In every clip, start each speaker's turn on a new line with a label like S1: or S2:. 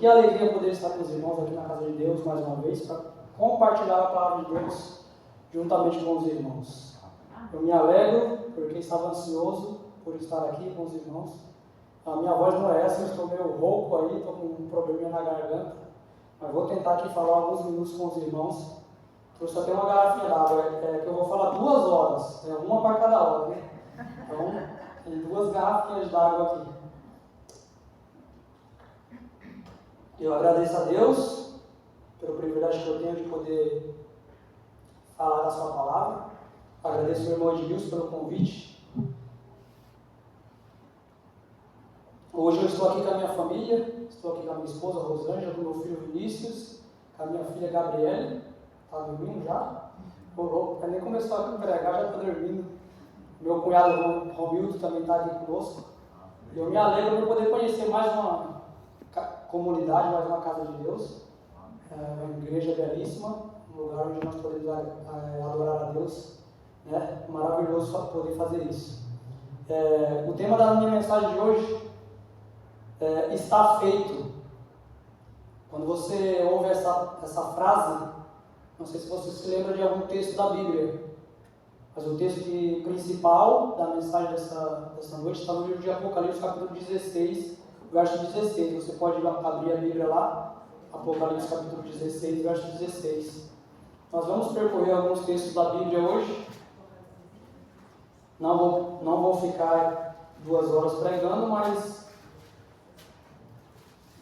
S1: Que alegria poder estar com os irmãos aqui na casa de Deus mais uma vez para compartilhar a palavra de Deus juntamente com os irmãos. Eu me alegro porque estava ansioso por estar aqui com os irmãos. A minha voz não é essa, eu estou meio rouco aí, estou com um probleminha na garganta, mas vou tentar aqui falar alguns minutos com os irmãos. Eu só tenho uma garrafinha d'água, que eu vou falar 2 horas, uma para cada hora, né? Então, tem 2 garrafinhas d'água aqui. Eu agradeço a Deus pelo privilégio que eu tenho de poder falar da sua palavra. Agradeço ao irmão Edilson pelo convite. Hoje eu estou aqui com a minha família, estou aqui com a minha esposa Rosângela, com o meu filho Vinícius, com a minha filha Gabriele. Está dormindo já? Nem começou a pregar, já está dormindo. Meu cunhado Romildo também está aqui conosco. E eu me alegro por poder conhecer mais uma comunidade, mais uma casa de Deus. Uma igreja belíssima, um lugar onde nós podemos adorar a Deus. É maravilhoso poder fazer isso. O tema da minha mensagem de hoje está feito. Quando você ouve essa frase, não sei se você se lembra de algum texto da Bíblia, mas o texto principal da mensagem dessa noite está no livro de Apocalipse, capítulo 16, verso 16. Você pode abrir a Bíblia lá, Apocalipse, capítulo 16, verso 16. Nós vamos percorrer alguns textos da Bíblia hoje. Não vou ficar 2 horas pregando, mas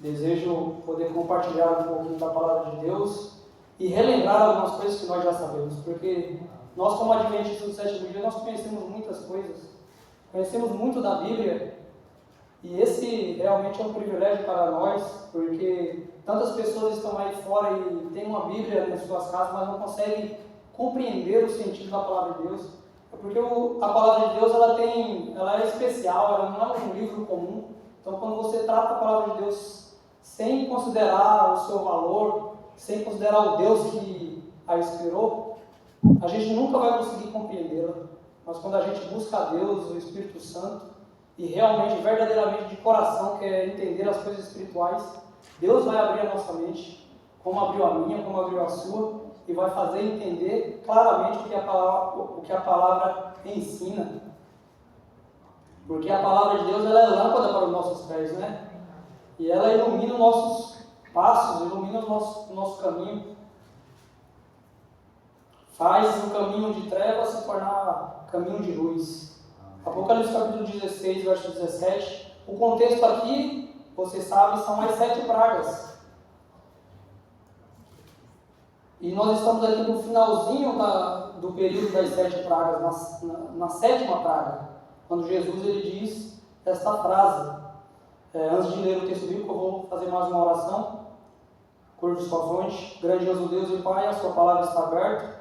S1: desejo poder compartilhar um pouquinho da palavra de Deus e relembrar algumas coisas que nós já sabemos, porque nós, como adventistas do 7º dia, nós conhecemos muitas coisas, conhecemos muito da Bíblia, e esse realmente é um privilégio para nós, porque tantas pessoas estão aí fora e têm uma Bíblia nas suas casas, mas não conseguem compreender o sentido da palavra de Deus. É porque a palavra de Deus ela é especial, ela não é um livro comum. Então, quando você trata a palavra de Deus sem considerar o seu valor, sem considerar o Deus que a inspirou, a gente nunca vai conseguir compreendê-la. Mas quando a gente busca a Deus, o Espírito Santo, e realmente, verdadeiramente, de coração, quer entender as coisas espirituais, Deus vai abrir a nossa mente, como abriu a minha, como abriu a sua, e vai fazer entender claramente o que a palavra ensina. Porque a palavra de Deus ela é lâmpada para os nossos pés, né? E ela ilumina os nossos passos, ilumina o nosso caminho. Faz o caminho de trevas se tornar caminho de luz. Apocalipse capítulo 16, verso 17. O contexto aqui, você sabe, são as 7 pragas. E nós estamos aqui no finalzinho do período das 7 pragas, na 7ª praga, quando Jesus ele diz esta frase. Antes de ler o texto bíblico, eu vou fazer mais uma oração. Curva sua fronte. Grandioso Deus e Pai, a sua palavra está aberta.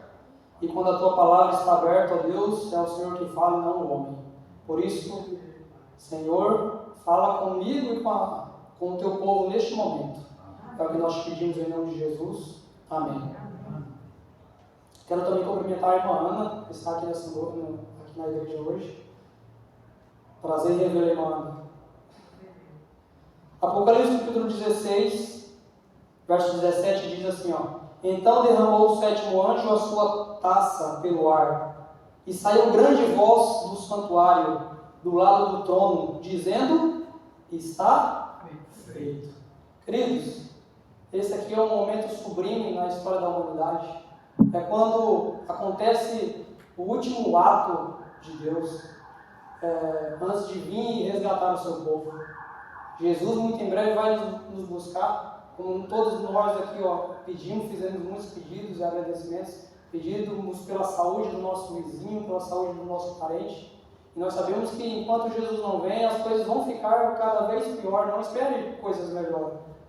S1: E quando a tua palavra está aberta, ó Deus, é o Senhor que fala e não o homem. Por isso, Senhor, fala comigo e com o teu povo neste momento. É o que nós te pedimos em nome de Jesus. Amém. Quero também cumprimentar a irmã Ana, que está aqui na igreja hoje. Prazer em rever a irmã Ana. Apocalipse capítulo 16, verso 17 diz assim, Então derramou o 7º anjo a sua taça pelo ar, e saiu grande voz do santuário, do lado do trono, dizendo, está feito. Queridos, esse aqui é um momento sublime na história da humanidade. É quando acontece o último ato de Deus, antes de vir e resgatar o seu povo. Jesus muito em breve vai nos buscar, como todos nós aqui fizemos muitos pedidos e agradecimentos, pedimos pela saúde do nosso vizinho, pela saúde do nosso parente, e nós sabemos que enquanto Jesus não vem, as coisas vão ficar cada vez pior. Não espere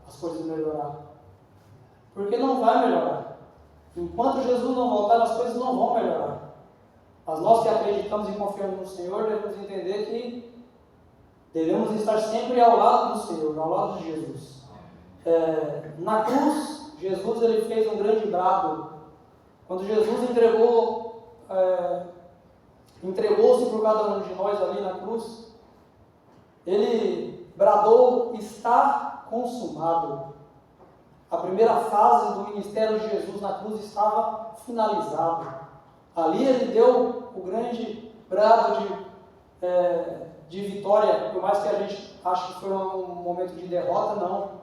S1: as coisas melhorar, porque não vai melhorar. Enquanto Jesus não voltar, as coisas não vão melhorar. Mas nós que acreditamos e confiamos no Senhor, devemos entender que devemos estar sempre ao lado do Senhor, ao lado de Jesus. Na cruz, Jesus ele fez um grande brado. Quando Jesus entregou-se por cada um de nós ali na cruz, ele bradou, está consumado. A primeira fase do ministério de Jesus na cruz estava finalizada. Ali ele deu o grande brado de vitória, por mais que a gente ache que foi um momento de derrota, não.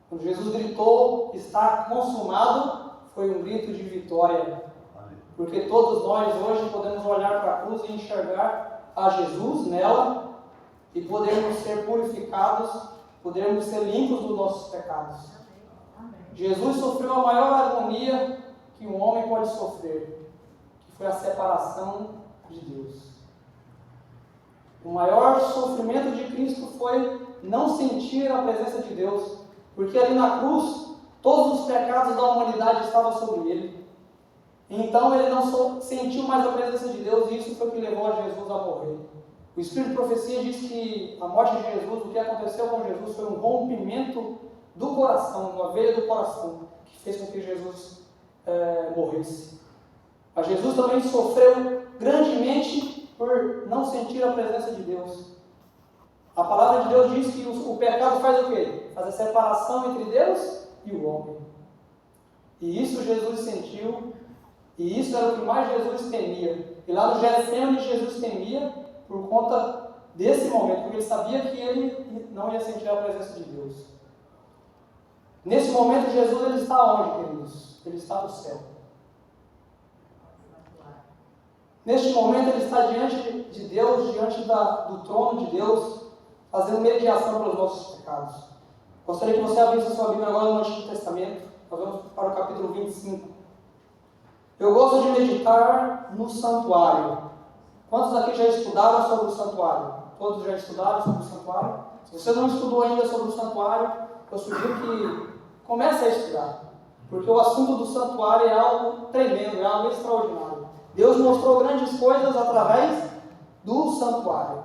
S1: Quando Jesus gritou, está consumado, foi um grito de vitória. Porque todos nós hoje podemos olhar para a cruz e enxergar a Jesus nela e podemos ser purificados, podemos ser limpos dos nossos pecados. Jesus sofreu a maior agonia que um homem pode sofrer, que foi a separação de Deus. O maior sofrimento de Cristo foi não sentir a presença de Deus, porque ali na cruz, todos os pecados da humanidade estavam sobre ele. Então ele não sentiu mais a presença de Deus, e isso foi o que levou a Jesus a morrer. O Espírito de Profecia diz que a morte de Jesus, o que aconteceu com Jesus, foi um rompimento do coração, uma veia do coração, que fez com que Jesus morresse. Mas Jesus também sofreu grandemente por não sentir a presença de Deus. A palavra de Deus diz que o pecado faz o quê? Faz a separação entre Deus e o homem. E isso Jesus sentiu, e isso era o que mais Jesus temia. E lá no Getsemane Jesus temia por conta desse momento, porque ele sabia que ele não ia sentir a presença de Deus. Nesse momento Jesus ele está onde, queridos? Ele está no céu. Neste momento ele está diante de Deus, diante do trono de Deus, fazendo mediação pelos nossos pecados. Gostaria que você abrisse a sua Bíblia agora no Antigo Testamento. Nós vamos para o capítulo 25. Eu gosto de meditar no santuário. Quantos aqui já estudaram sobre o santuário? Todos já estudaram sobre o santuário? Se você não estudou ainda sobre o santuário, eu sugiro que comece a estudar. Porque o assunto do santuário é algo tremendo, é algo extraordinário. Deus mostrou grandes coisas através do santuário.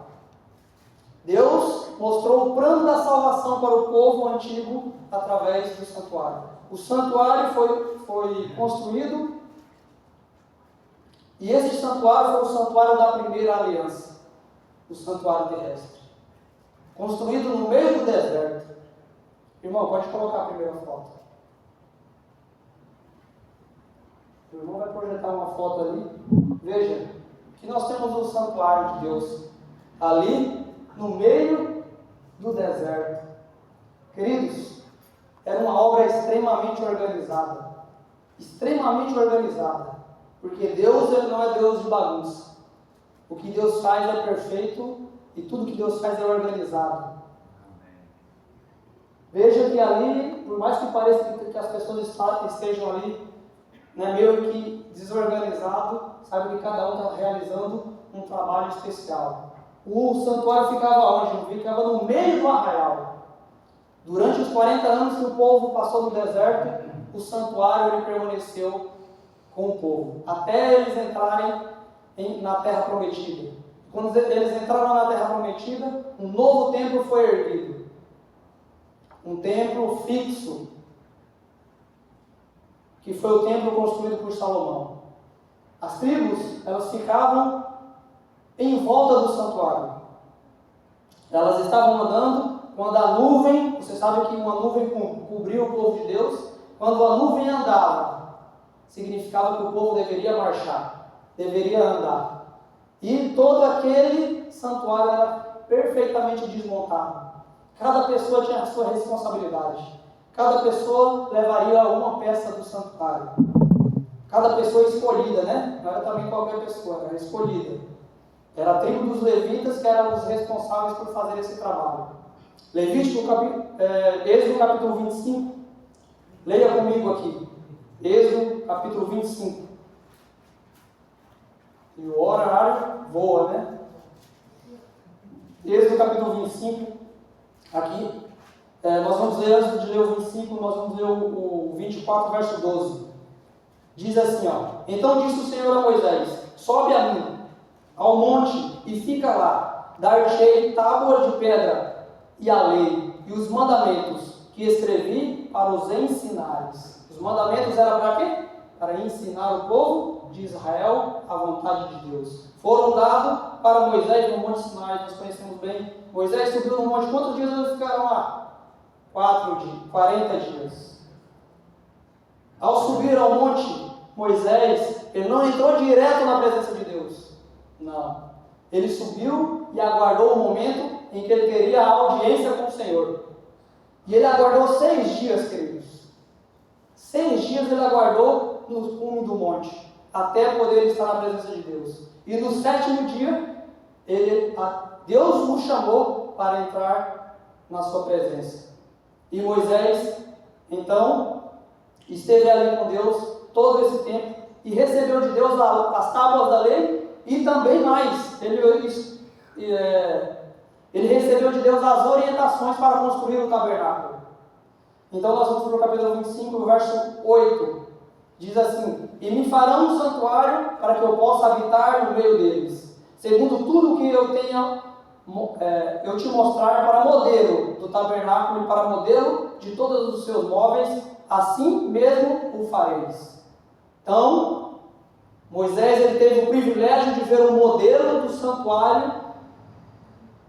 S1: Deus mostrou o plano da salvação para o povo antigo através do santuário. O santuário foi construído, e esse santuário foi o santuário da primeira aliança, o santuário terrestre, construído no meio do deserto. Irmão, pode colocar a primeira foto. O irmão vai projetar uma foto ali. Veja que nós temos o santuário de Deus ali no meio do deserto. Queridos, era uma obra extremamente organizada. Extremamente organizada. Porque Deus ele não é Deus de bagunça. O que Deus faz é perfeito e tudo que Deus faz é organizado. Veja que ali, por mais que pareça que as pessoas estejam ali, meio que desorganizado, sabe que cada um está realizando um trabalho especial. O santuário ficava onde? Ficava no meio do arraial. Durante os 40 anos que o povo passou no deserto, o santuário ele permaneceu com o povo, até eles entrarem na terra prometida. Quando eles entraram na terra prometida, um novo templo foi erguido. Um templo fixo, que foi o templo construído por Salomão. As tribos, elas ficavam em volta do santuário. Elas estavam andando quando a nuvem, você sabe que uma nuvem cobriu o povo de Deus, quando a nuvem andava, significava que o povo deveria marchar, deveria andar. E todo aquele santuário era perfeitamente desmontado. Cada pessoa tinha a sua responsabilidade. Cada pessoa levaria uma peça do santuário. Cada pessoa escolhida, Não era também qualquer pessoa, era escolhida. Era a tribo dos levitas que eram os responsáveis por fazer esse trabalho. Êxodo capítulo 25. Leia comigo aqui. Êxodo capítulo 25. E o horário voa, Êxodo capítulo 25. Aqui. Nós vamos ler, antes de ler o 25, nós vamos ler o 24, verso 12. Diz assim, Então disse o Senhor a Moisés: sobe a mim, ao monte, e fica lá. Dar-te-ei tábua de pedra, e a lei, e os mandamentos que escrevi para os ensinares. Os mandamentos eram para quê? Para ensinar o povo de Israel a vontade de Deus. Foram dados para Moisés no Monte Sinai, nós conhecemos bem. Moisés subiu no monte, quantos dias eles ficaram lá? 40 dias. Ao subir ao monte, Moisés, ele não entrou direto na presença de Deus. Não. Ele subiu e aguardou o momento em que ele teria a audiência com o Senhor. E ele aguardou 6 dias, queridos. 6 dias ele aguardou no cume do monte, até poder estar na presença de Deus. E no 7º dia, Deus o chamou para entrar na sua presença. E Moisés, então, esteve ali com Deus todo esse tempo e recebeu de Deus as tábuas da lei e também mais. Ele recebeu de Deus as orientações para construir o tabernáculo. Então nós vamos para o capítulo 25, verso 8. Diz assim: E me farão um santuário para que eu possa habitar no meio deles, segundo tudo que eu te mostrar para modelo do tabernáculo e para modelo de todos os seus móveis, assim mesmo o fareis. Então, Moisés ele teve o privilégio de ver o modelo do santuário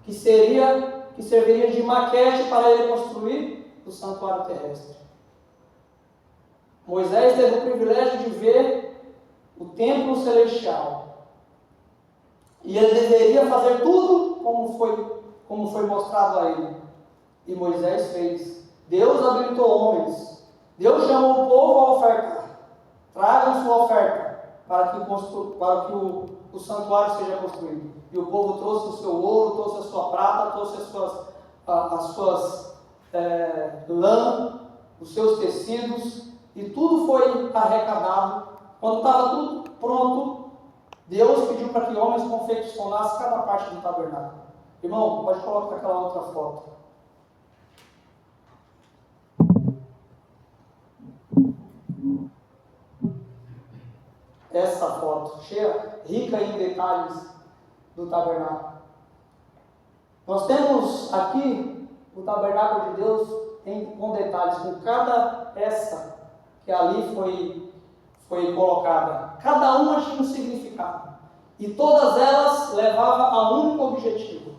S1: que serviria de maquete para ele construir o santuário terrestre. Moisés teve o privilégio de ver o templo celestial. E ele deveria fazer tudo como foi mostrado a ele. E Moisés fez. Deus habilitou homens. Deus chamou o povo a ofertar. Tragam sua oferta para que o santuário seja construído. E o povo trouxe o seu ouro, trouxe a sua prata, trouxe as suas lã, os seus tecidos, e tudo foi arrecadado. Quando estava tudo pronto, Deus pediu para que homens confeccionassem cada parte do tabernáculo. Irmão, pode colocar aquela outra foto. Essa foto, cheia, rica em detalhes do tabernáculo. Nós temos aqui o tabernáculo de Deus com detalhes, com cada peça que ali foi colocada. Cada uma tinha um significado. E todas elas levavam a um único objetivo: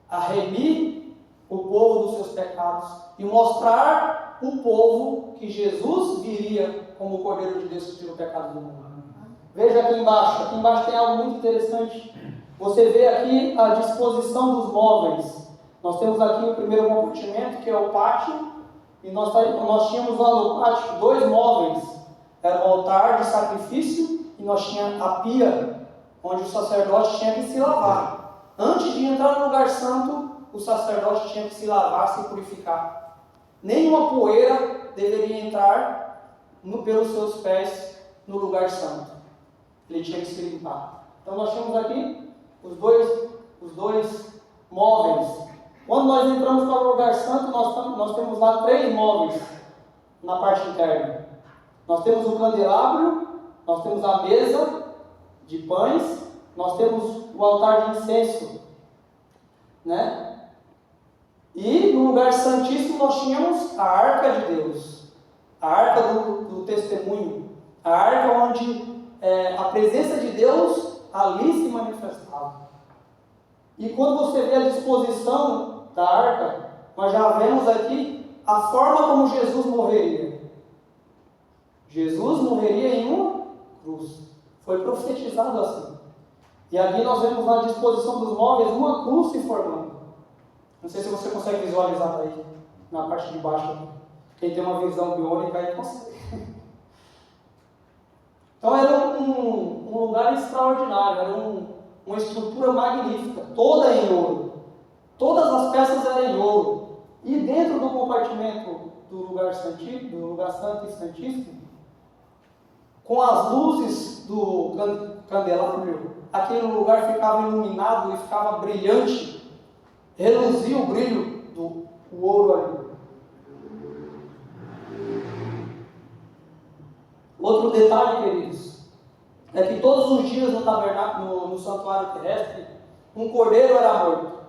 S1: a remir o povo dos seus pecados e mostrar o povo que Jesus viria como o Cordeiro de Deus que tira o pecado do mundo. Veja aqui embaixo tem algo muito interessante. Você vê aqui a disposição dos móveis. Nós temos aqui o primeiro compartimento, que é o pátio, e nós tínhamos lá no pátio 2 móveis. Era o altar de sacrifício e nós tínhamos a pia, onde o sacerdote tinha que se lavar. Antes de entrar no lugar santo, o sacerdote tinha que se lavar, se purificar. Nenhuma poeira deveria entrar pelos seus pés no lugar santo. Ele tinha que se limpar. Então nós temos aqui os dois móveis. Quando nós entramos para o lugar santo, nós temos lá 3 móveis na parte interna. Nós temos o candelabro, nós temos a mesa de pães, nós temos o altar de incenso, né? E no lugar santíssimo nós tínhamos a arca de Deus, a arca do testemunho, a arca onde a presença de Deus ali se manifestava. E quando você vê a disposição da arca, nós já vemos aqui a forma como Jesus morreria. Jesus morreria em uma cruz. Foi profetizado assim. E aqui nós vemos na disposição dos móveis uma cruz se formando. Não sei se você consegue visualizar aí, na parte de baixo. Quem tem uma visão biônica aí consegue. Então era um lugar extraordinário, era uma estrutura magnífica, toda em ouro. Todas as peças eram em ouro. E dentro do compartimento do lugar santo e santíssimo, com as luzes do candelabro, aquele lugar ficava iluminado e ficava brilhante, reluzia o brilho do ouro ali. Outro detalhe, queridos, é que todos os dias no tabernáculo, no santuário terrestre, um cordeiro era morto.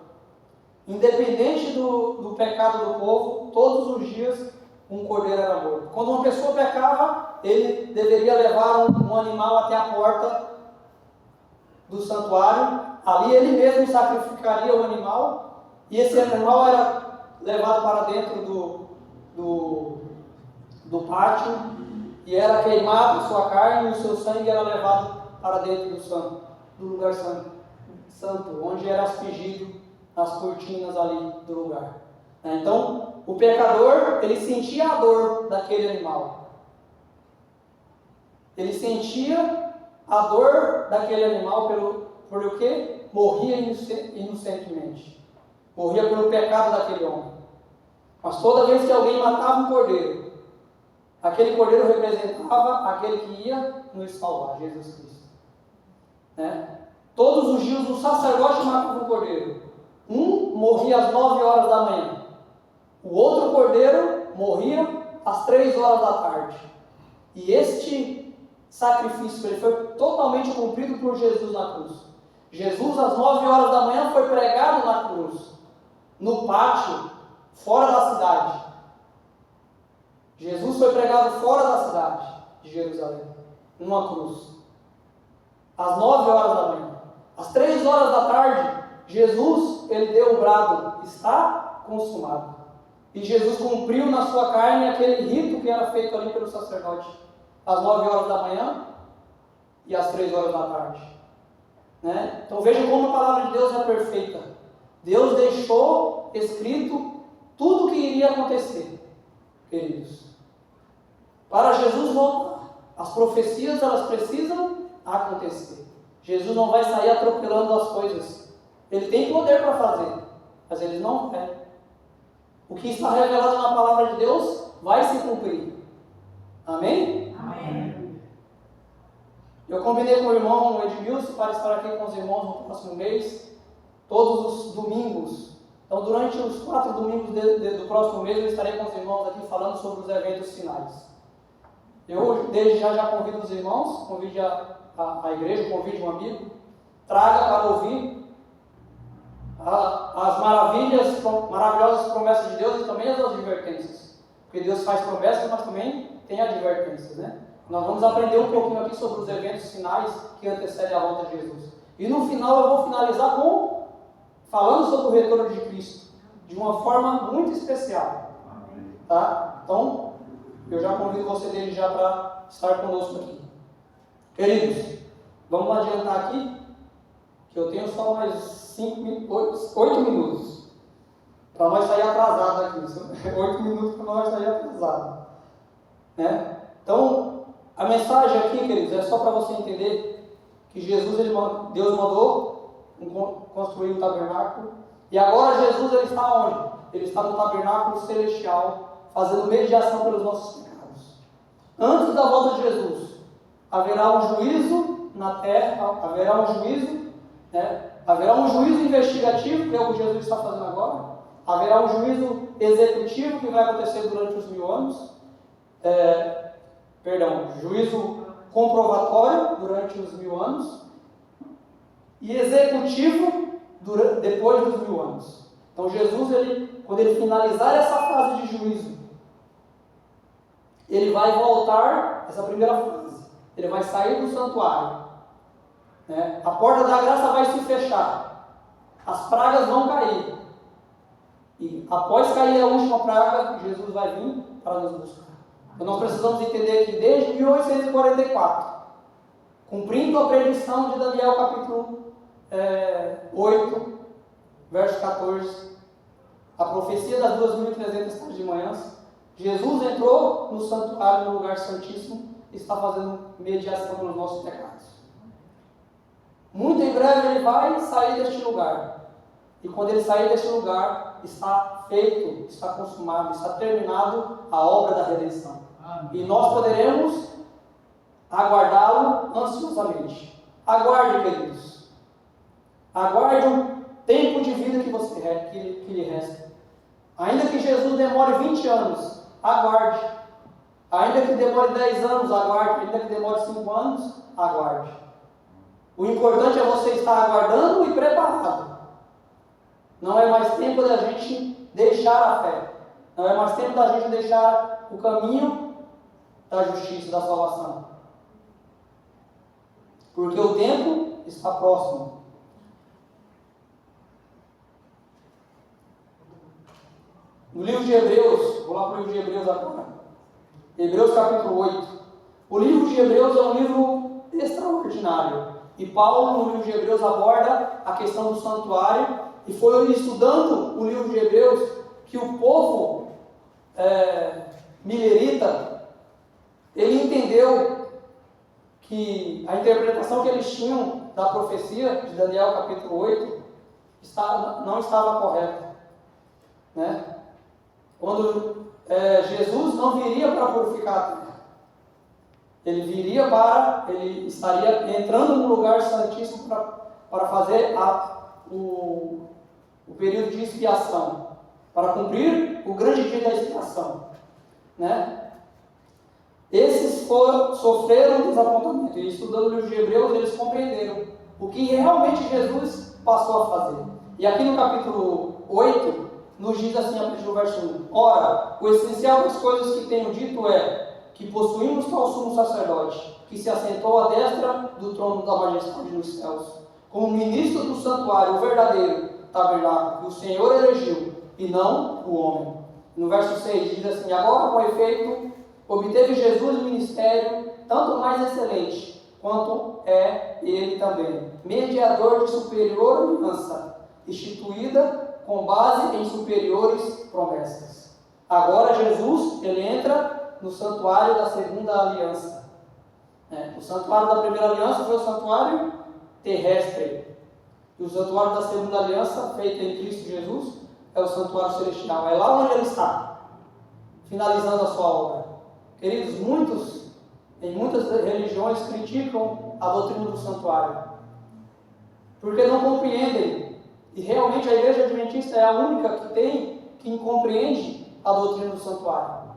S1: Independente do pecado do povo, todos os dias um cordeiro era morto. Quando uma pessoa pecava, ele deveria levar um animal até a porta do santuário. Ali ele mesmo sacrificaria o animal, e esse animal era levado para dentro do pátio e era queimado sua carne e o seu sangue era levado para dentro do lugar santo, onde era aspergido nas cortinas ali do lugar. Então, o pecador, ele sentia a dor daquele animal. Ele sentia a dor daquele animal por o que? Morria inocentemente. Morria pelo pecado daquele homem. Mas toda vez que alguém matava um cordeiro, aquele cordeiro representava aquele que ia nos salvar, Jesus Cristo. Todos os dias o sacerdote matava um cordeiro. Um morria às 9 horas da manhã. O outro cordeiro morria às 3 horas da tarde. E este sacrifício ele foi totalmente cumprido por Jesus na cruz. Jesus, às 9 horas da manhã, foi pregado na cruz, no pátio, fora da cidade. Jesus foi pregado fora da cidade de Jerusalém, numa cruz. Às 9 horas da manhã. Às 3 horas da tarde, Jesus, ele deu o brado, está consumado. E Jesus cumpriu na sua carne aquele rito que era feito ali pelo sacerdote, às 9 horas da manhã e às 3 horas da tarde. Então veja como a palavra de Deus é perfeita. Deus deixou escrito tudo o que iria acontecer, queridos. Para Jesus voltar, as profecias elas precisam acontecer. Jesus não vai sair atropelando as coisas. Ele tem poder para fazer, mas ele não quer. O que está revelado na palavra de Deus vai se cumprir. Amém?
S2: Amém.
S1: Eu combinei com o irmão Edmilson para estar aqui com os irmãos no próximo mês, todos os domingos. Então, durante os 4 domingos do próximo mês, eu estarei com os irmãos aqui falando sobre os eventos finais. Eu, desde já convido os irmãos, convide a igreja, convide um amigo, traga para ouvir as maravilhosas promessas de Deus e também as advertências. Porque Deus faz promessas, mas também tem advertências, Nós vamos aprender um pouquinho aqui sobre os eventos finais que antecedem a volta de Jesus. E no final eu vou finalizar falando sobre o retorno de Cristo, de uma forma muito especial. Tá? Então, eu já convido você desde já para estar conosco aqui. Queridos, vamos adiantar aqui, que eu tenho só mais 8 minutos. Para nós sair atrasado aqui. 8 minutos para nós sair atrasado. Então, a mensagem aqui, queridos, é só para você entender que Deus mandou construir um tabernáculo. E agora Jesus ele está onde? Ele está no tabernáculo celestial, fazendo mediação pelos nossos pecados. Antes da volta de Jesus, haverá um juízo na terra, haverá um juízo investigativo, que é o que Jesus está fazendo agora. Haverá um juízo executivo que vai acontecer durante os 1000 anos. Juízo comprovatório durante os 1000 anos e executivo depois dos 1000 anos. Então Jesus, quando ele finalizar essa fase de juízo, ele vai voltar, essa primeira fase, ele vai sair do santuário, a porta da graça vai se fechar, as pragas vão cair, e após cair a última praga, Jesus vai vir para nos buscar. Então nós precisamos entender que desde 1844, cumprindo a predição de Daniel capítulo 8, verso 14, a profecia das 2300 tardes de manhã, Jesus entrou no santuário, no lugar santíssimo, e está fazendo mediação pelos nossos pecados. Muito em breve ele vai sair deste lugar. E quando ele sair deste lugar, está feito, está consumado, está terminado a obra da redenção. E nós poderemos aguardá-lo ansiosamente. Aguarde, queridos. Aguarde o tempo de vida que lhe resta. Ainda que Jesus demore 20 anos, aguarde. Ainda que demore 10 anos, aguarde. Ainda que demore 5 anos, aguarde. O importante é você estar aguardando e preparado. Não é mais tempo da gente deixar a fé. Não é mais tempo da gente deixar o caminho da justiça, da salvação. Porque o tempo está próximo. No livro de Hebreus, vou lá para o livro de Hebreus agora. Hebreus capítulo 8. O livro de Hebreus é um livro extraordinário. E Paulo, no livro de Hebreus, aborda a questão do santuário. E foi estudando o livro de Hebreus que o povo milerita, ele entendeu que a interpretação que eles tinham da profecia de Daniel capítulo 8 não estava correta, né? Quando Jesus não viria para purificar a terra, ele estaria entrando no lugar santíssimo para fazer o período de expiação, para cumprir o grande dia da expiação, né? Esses sofreram desapontamento, e estudando o livro de Hebreus, eles compreenderam o que realmente Jesus passou a fazer. E aqui no capítulo 8, nos diz assim, a partir do verso 1: Ora, o essencial das coisas que tenho dito é que possuímos tal sumo sacerdote, que se assentou à destra do trono da majestade nos céus, como ministro do santuário, o verdadeiro tabernáculo que o Senhor erigiu, e não o homem. No verso 6 diz assim: Agora, com efeito, obteve Jesus o ministério tanto mais excelente, quanto é ele também, mediador de superior aliança, instituída com base em superiores promessas. Agora Jesus, ele entra no santuário da segunda aliança. O santuário da primeira aliança foi o santuário terrestre. E o santuário da segunda aliança, feito em Cristo Jesus, é o santuário celestial. É lá onde ele está, finalizando a sua obra. Queridos, em muitas religiões criticam a doutrina do santuário, porque não compreendem. E realmente a Igreja Adventista é a única que compreende a doutrina do santuário.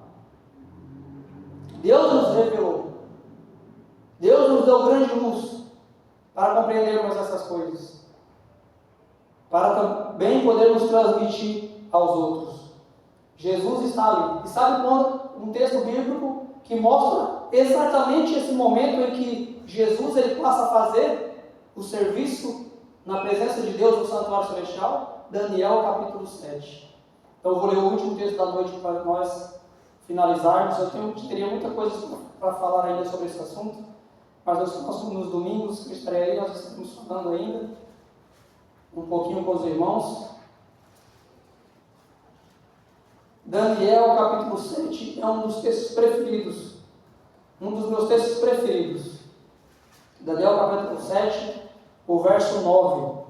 S1: Deus nos revelou. Deus nos deu grande luz para compreendermos essas coisas, para também podermos transmitir aos outros. Jesus está ali. E sabe quando um texto bíblico que mostra exatamente esse momento em que Jesus ele passa a fazer o serviço na presença de Deus no santuário celestial? Daniel capítulo 7. Então eu vou ler o último texto da noite para nós finalizarmos. Eu teria muita coisa para falar ainda sobre esse assunto, mas nos domingos que eu estarei aí, nós estamos falando ainda um pouquinho com os irmãos. Daniel capítulo 7 é um dos textos preferidos, um dos meus textos preferidos. Daniel capítulo 7, o verso 9.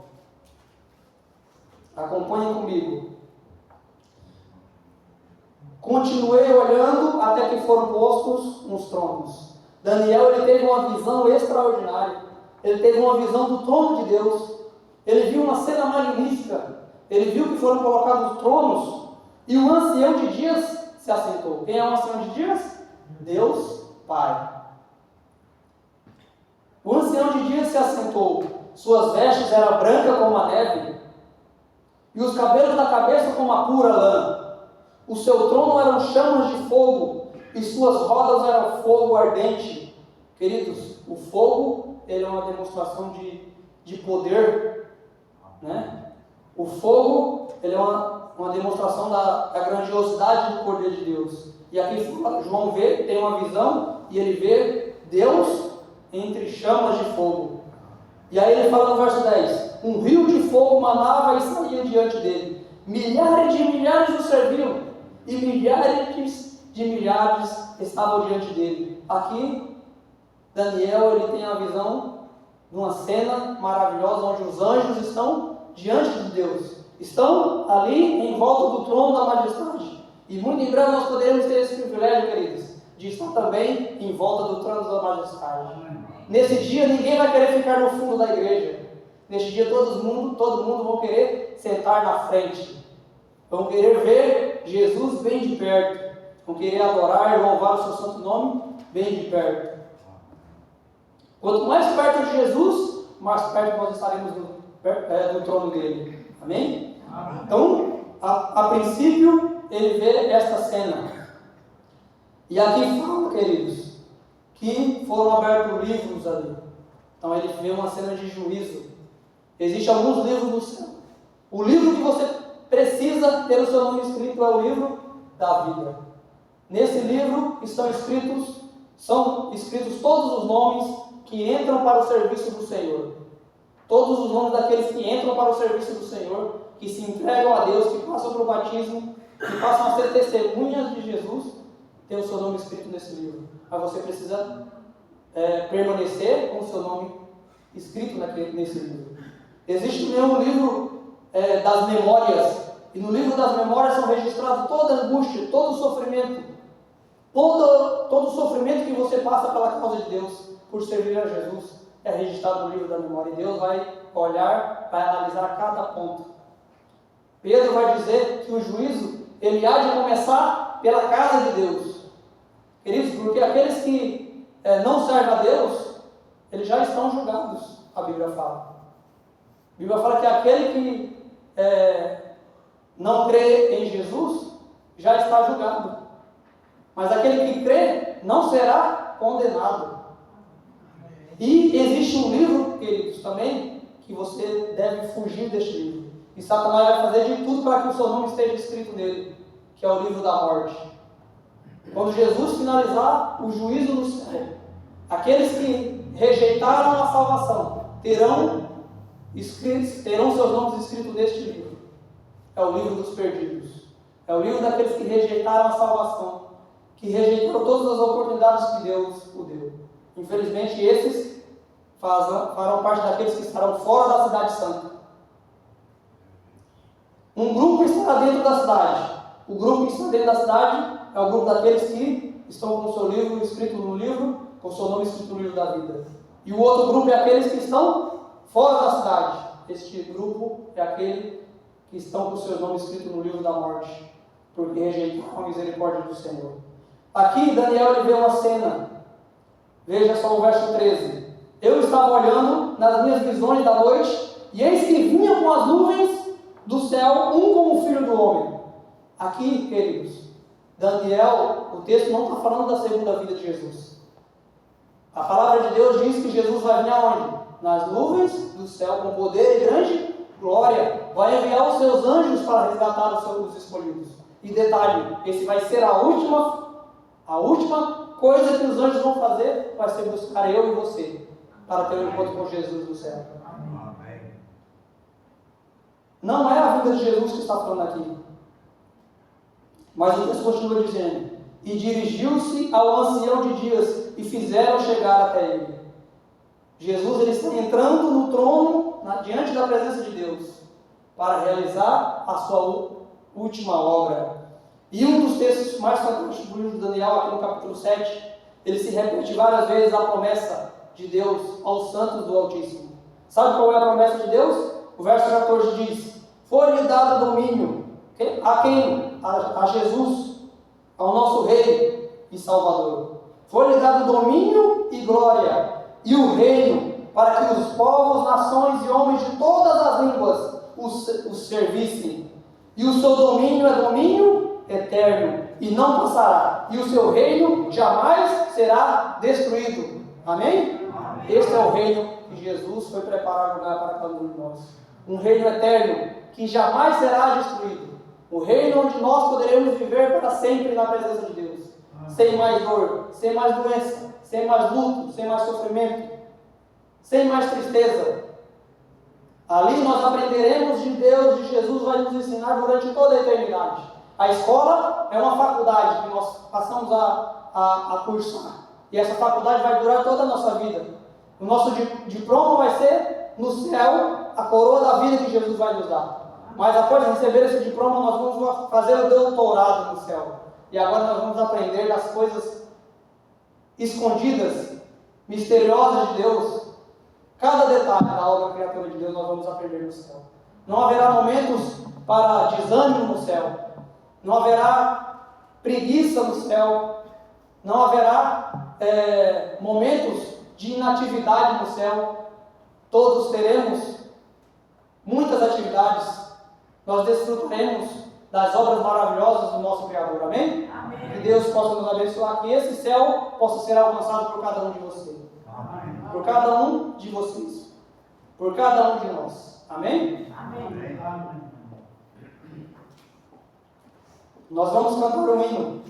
S1: Acompanhem comigo. Continuei olhando até que foram postos nos tronos. Daniel ele teve uma visão extraordinária. Ele teve uma visão do trono de Deus. Ele viu uma cena magnífica. Ele viu que foram colocados tronos e o ancião de dias se assentou. Quem é o ancião de dias? Deus Pai. O ancião de dias se assentou. Suas vestes eram brancas como a neve e os cabelos da cabeça como a pura lã. O seu trono eram chamas de fogo e suas rodas eram fogo ardente. Queridos, o fogo ele é uma demonstração de poder, né? O fogo ele é uma demonstração da grandiosidade do poder de Deus. E aqui João tem uma visão e ele vê Deus entre chamas de fogo. E aí ele fala no verso 10: um rio de fogo manava e saía diante dele. Milhares de milhares o serviam e milhares de milhares estavam diante dele. Aqui Daniel ele tem a visão de uma cena maravilhosa onde os anjos estão diante de Deus, estão ali em volta do trono da majestade. E muito em breve nós poderemos ter esse privilégio, queridos, de estar também em volta do trono da majestade. Nesse dia ninguém vai querer ficar no fundo da igreja. Nesse dia todo mundo vão querer sentar na frente. Vão querer ver Jesus bem de perto. Vão querer adorar e louvar o seu santo nome bem de perto. Quanto mais perto de Jesus, mais perto nós estaremos do trono dele. Amém? Amém. Então, a princípio, ele vê esta cena. E aqui fala, queridos, que foram abertos livros ali. Então ele vê uma cena de juízo. Existem alguns livros no céu. O livro que você precisa ter o seu nome escrito é o livro da vida. Nesse livro são escritos todos os nomes que entram para o serviço do Senhor. Todos os nomes daqueles que entram para o serviço do Senhor, que se entregam a Deus, que passam pelo batismo, que passam a ser testemunhas de Jesus, tem o seu nome escrito nesse livro. Mas você precisa permanecer com o seu nome escrito nesse livro. Existe também um livro das memórias, e no livro das memórias são registrados toda a angústia, todo o sofrimento, todo o sofrimento que você passa pela causa de Deus, por servir a Jesus, é registrado no livro da memória, e Deus vai olhar, vai analisar cada ponto. Pedro vai dizer que o juízo, ele há de começar pela casa de Deus. Queridos, porque aqueles que não servem a Deus, eles já estão julgados, a Bíblia fala. A Bíblia fala que aquele que não crê em Jesus, já está julgado. Mas aquele que crê, não será condenado. E existe um livro, queridos, também, que você deve fugir deste livro. E Satanás vai fazer de tudo para que o seu nome esteja escrito nele, que é o livro da morte. Quando Jesus finalizar o juízo no céu, aqueles que rejeitaram a salvação terão seus nomes escritos neste livro. É o livro dos perdidos. É o livro daqueles que rejeitaram a salvação, que rejeitaram todas as oportunidades que Deus o deu. Infelizmente, esses farão parte daqueles que estarão fora da cidade santa. Um grupo estará dentro da cidade. O grupo que está dentro da cidade é o grupo daqueles que estão com o seu livro escrito no livro, com o seu nome escrito no livro da vida. E o outro grupo é aqueles que estão fora da cidade. Este grupo é aquele que estão com o seu nome escrito no livro da morte, porque rejeitaram a misericórdia do Senhor. Aqui, Daniel vê uma cena. Veja só o verso 13. Eu estava olhando nas minhas visões da noite, e eis que vinha com as nuvens do céu, um como o filho do homem. Aqui, queridos, Daniel, o texto não está falando da segunda vida de Jesus. A palavra de Deus diz que Jesus vai vir aonde? Nas nuvens do céu, com poder e grande glória. Vai enviar os seus anjos para resgatar os escolhidos. E detalhe, esse vai ser a última coisa que os anjos vão fazer, vai ser buscar eu e você, para ter um encontro com Jesus no céu. Não é a vida de Jesus que está falando aqui. Mas o texto continua dizendo: e dirigiu-se ao ancião de dias, e fizeram chegar até ele. Jesus, ele está entrando no trono, diante da presença de Deus, para realizar a sua última obra. E um dos textos mais fantásticos do livro de Daniel, aqui no capítulo 7, ele se repete várias vezes a promessa de Deus aos santos do Altíssimo. Sabe qual é a promessa de Deus? O verso 14 diz: foi-lhe dado domínio. A quem? A Jesus, ao nosso Rei e Salvador. Foi-lhe dado domínio e glória, e o reino, para que os povos, nações e homens de todas as línguas os servissem. E o seu domínio é domínio eterno, e não passará, e o seu reino jamais será destruído. Amém? Amém. Este é o reino que Jesus foi preparar para cada um de nós. Um reino eterno, que jamais será destruído. O reino onde nós poderemos viver para sempre na presença de Deus. Sem mais dor, sem mais doença, sem mais luto, sem mais sofrimento, sem mais tristeza. Ali nós aprenderemos de Deus, de Jesus vai nos ensinar durante toda a eternidade. A escola é uma faculdade que nós passamos a cursar. E essa faculdade vai durar toda a nossa vida. O nosso diploma vai ser no céu, a coroa da vida que Jesus vai nos dar. Mas após receber esse diploma, nós vamos fazer o doutorado no céu. E agora nós vamos aprender das coisas escondidas, misteriosas de Deus. Cada detalhe da obra criatura de Deus nós vamos aprender no céu. Não haverá momentos para desânimo no céu. Não haverá preguiça no céu. Não haverá momentos de inatividade no céu. Todos teremos muitas atividades. Nós desfrutaremos das obras maravilhosas do nosso Criador. Amém? Amém. Que Deus possa nos abençoar, que esse céu possa ser alcançado por cada um de vocês. Amém. Por cada um de vocês. Por cada um de nós. Amém? Amém. Amém. Nós vamos cantar um hino.